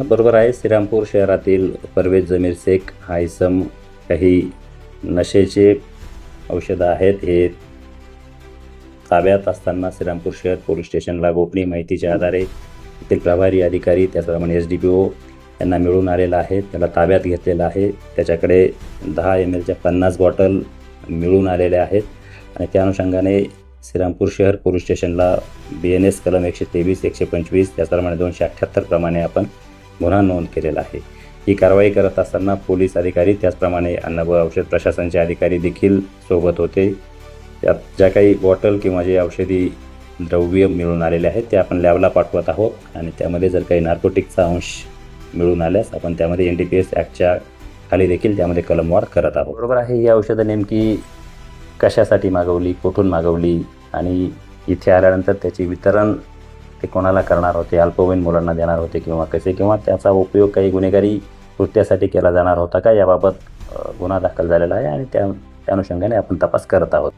बरोबर आहे. श्रीरामपूर शहरातील परवेज जमीर शेख हा इसम काही नशेचे औषधं आहेत हे ताब्यात असताना श्रीरामपूर शहर पोलीस स्टेशनला गोपनीय माहितीच्या आधारे येथील प्रभारी अधिकारी त्याचप्रमाणे SDPO यांना मिळून आलेला आहे. त्याला ताब्यात घेतलेला आहे. त्याच्याकडे 10 mlच्या 50 बॉटल मिळून आलेल्या आहेत आणि त्या अनुषंगाने श्रीरामपूर शहर पोलीस स्टेशनला BNS कलम 123, 125 त्याचप्रमाणे 278 प्रमाणे आपण गुन्हा नोंद केलेला आहे. ही कारवाई करत असताना पोलीस अधिकारी त्याचप्रमाणे अन्न व औषध प्रशासनाचे अधिकारी देखील सोबत होते. त्यात ज्या काही बॉटल किंवा जे औषधी द्रव्य मिळून आलेले आहेत ते आपण लॅबला पाठवत आहोत आणि त्यामध्ये जर काही नार्कोटिकचा अंश मिळून आल्यास आपण त्यामध्ये NDPS ॲक्टच्या खाली देखील त्यामध्ये कलमवार करत आहोत. बरोबर आहे. ही औषधं नेमकी कशासाठी मागवली, कुठून मागवली आणि इथे आल्यानंतर त्याची वितरण ते कोणाला करणार होते, अल्पवयीन मुलांना देणार होते किंवा कसे, किंवा त्याचा उपयोग काही गुन्हेगारी कृत्यासाठी केला जाणार होता का, याबाबत गुन्हा दाखल झालेला आहे आणि त्या अनुषंगाने आपण तपास करत आहोत.